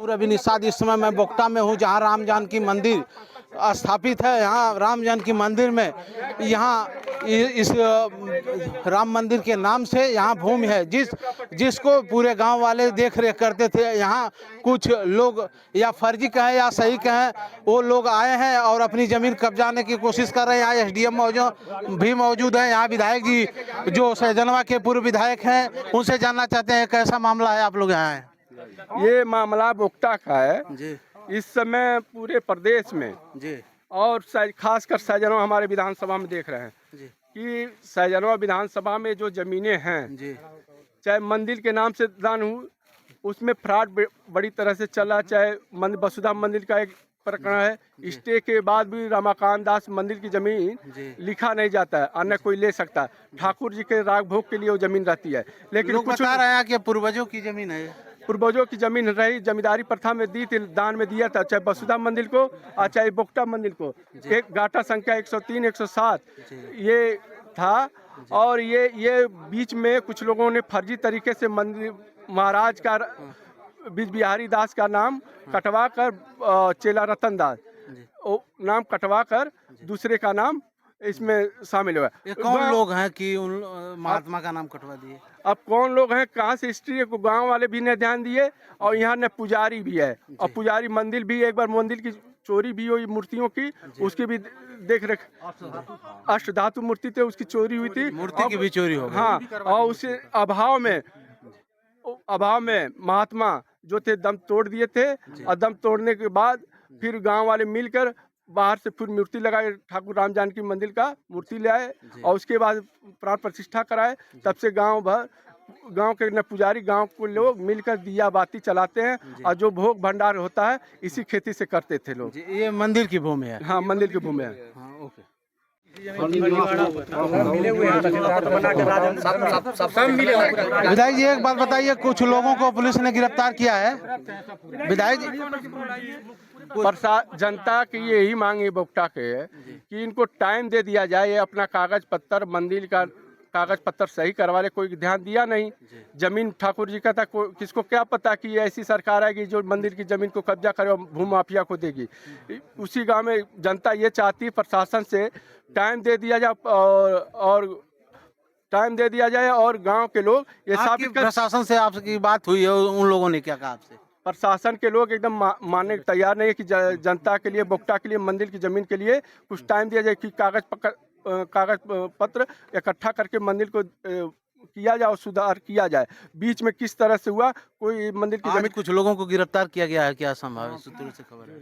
रवि निषाद। इस समय मैं बोक्टा में हूँ, जहाँ राम जानकी मंदिर स्थापित है। यहाँ राम जानकी मंदिर में यहाँ इस राम मंदिर के नाम से यहाँ भूमि है जिसको पूरे गांव वाले देख रेख करते थे। यहाँ कुछ लोग या फर्जी कहें या सही कहें, वो लोग आए हैं और अपनी ज़मीन कब्जाने की कोशिश कर रहे हैं। यहाँ एसडीएम भी मौजूद हैं। यहाँ विधायक जी जो सैजनवा के पूर्व विधायक हैं, उनसे जानना चाहते हैं कैसा मामला है, आप लोग यहाँ हैं। ये मामला बोक्टा का है जी इस समय पूरे प्रदेश में जी और खासकर सैजनवा हमारे विधानसभा में देख रहे हैं जी कि सैजनवा विधानसभा में जो जमीनें हैं, जी चाहे मंदिर के नाम से दान हुई, उसमें फ्रॉड बड़ी तरह से चला। चाहे वसुधा मंदिर का एक प्रकरण है, स्टे के बाद भी रमाकांत दास मंदिर की जमीन लिखा नहीं जाता है, अन्य कोई ले सकता है। ठाकुर जी के राग भोग के लिए वो जमीन रहती है, लेकिन लोग कुछ बता रहे हैं कि पूर्वजों की जमीन है। पूर्वजों की जमीन रही, जमींदारी प्रथा में दी थी, दान में दिया था, चाहे वसुधा मंदिर को और चाहे बोक्टा मंदिर को। एक गाटा संख्या 103, 107 ये था। और ये बीच में कुछ लोगों ने फर्जी तरीके से मंदिर महाराज का बीज बिहारी दास का नाम कटवा कर, चेला रतन दास नाम कटवा कर दूसरे का नाम इसमें शामिल हुआ। ये कौन लोग हैं कि उन महात्मा का नाम कटवा दिए? अब कौन लोग हैं, कहाँ से हिस्ट्री को गांव वाले भी ने ध्यान दिए और यहाँ ने पुजारी भी है। और पुजारी मंदिर भी, एक बार मंदिर की चोरी भी हुई मूर्तियों की, उसकी भी देख रेख, अष्ट धातु मूर्ति थे, उसकी चोरी हुई थी, मूर्ति की भी चोरी हो गई। हाँ, और उस अभाव में महात्मा जो थे दम तोड़ दिए थे। और दम तोड़ने के बाद फिर गांव वाले मिलकर बाहर से फिर मूर्ति लगाए, ठाकुर राम जानकी मंदिर का मूर्ति ले आए और उसके बाद प्राण प्रतिष्ठा कराए। तब से गांव के न पुजारी, गांव के लोग मिलकर दिया बाती चलाते हैं और जो भोग भंडार होता है इसी खेती से करते थे लोग। ये मंदिर की भूमि है। हाँ, मंदिर की भूमि है। हाँ, ओके। विधायक जी एक बात बताइए, कुछ लोगों को पुलिस ने गिरफ्तार किया है। विधायक जी, जनता की यही मांग है बोक्टा के कि इनको टाइम दे दिया जाए, ये अपना कागज पत्तर, मंदिर का कागज पत्तर सही करवा ले। कोई ध्यान दिया नहीं। जमीन ठाकुर जी का था, किसको क्या पता कि ये ऐसी सरकार आएगी जो मंदिर की जमीन को कब्जा करे और भू माफिया को देगी। उसी गांव में जनता ये चाहती है प्रशासन से टाइम दे दिया जाए और टाइम दे दिया जाए और गांव के लोग ये साबित कर। प्रशासन से आपकी बात हुई है, उन लोगों ने क्या कहा आपसे? प्रशासन के लोग एकदम मानने को तैयार नहीं है कि जनता के लिए, बोक्टा के लिए, मंदिर की जमीन के लिए कुछ टाइम दिया जाए कि कागज पत्र इकट्ठा करके मंदिर को किया जाए और सुधार किया जाए। बीच में किस तरह से हुआ, कोई मंदिर की जमीन। कुछ लोगों को गिरफ्तार किया गया है, क्या संभव सूत्रों से खबर है?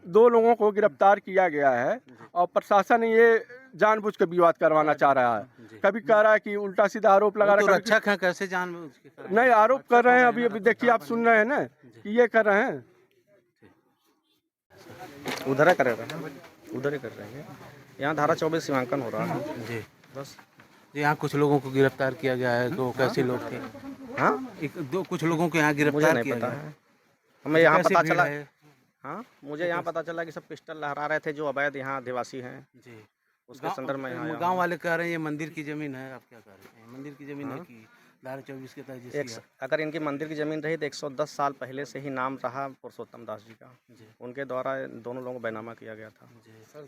2 लोगों को गिरफ्तार किया गया है और प्रशासन ये जानबूझ कर विवाद करवाना चाह रहा है। कभी कह रहा है कि उल्टा सीधा आरोप लगा रहा है। रक्षक है, कैसे जानबूझ के नहीं, आरोप कर रहे हैं। अभी देखिए, आप सुन रहे हैं ना कि ये कर रहे हैं। उधर ही कर रहे हैं। यहाँ धारा 24 सीमांकन हो रहा है जी। बस। यहाँ कुछ लोगों को गिरफ्तार किया गया है, तो कैसे लोग थे? हाँ, कुछ लोगों को यहाँ मुझे गिरफ्तार नहीं किया पता गया है। हमें यहाँ कैसे पता भीड़ चला। है? हाँ, मुझे यहाँ पता चला कि सब पिस्टल लहरा रहे थे जो अवैध यहाँ आदिवासी हैं। जी। उसके संदर्भ में यहाँ गांव वाले कह रहे हैं ये मंदिर की जमीन है, आप क्या कह रहे हैं? मंदिर की जमीन है कि धारा 24 के तहत जिसकी है? अगर इनकी मंदिर की जमीन रही तो 110 साल पहले से ही नाम रहा पुरुषोत्तम दास जी का। उनके द्वारा दोनों लोगों को बैनामा किया गया था।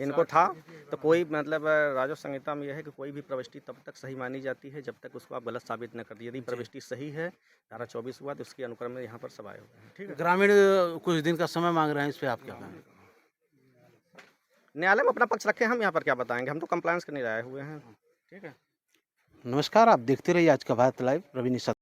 इनको था तो कोई मतलब राजस्व संहिता में यह है कि कोई भी प्रविष्टि तब तक सही मानी जाती है जब तक उसको आप गलत साबित न कर दिए। यदि प्रविष्टि सही है, धारा 24 हुआ, तो उसके अनुक्रम में यहाँ पर सब आए हुए हैं। ठीक है। ग्रामीण कुछ दिन का समय मांग रहे हैं, इस पर आप क्या कहेंगे? न्यायालय में अपना पक्ष रखे, हम यहाँ पर क्या बताएंगे, हम तो कंप्लायंस करने आए हुए हैं। ठीक है। नमस्कार, आप देखते रहिए आज का भारत लाइव। रवि निषाद।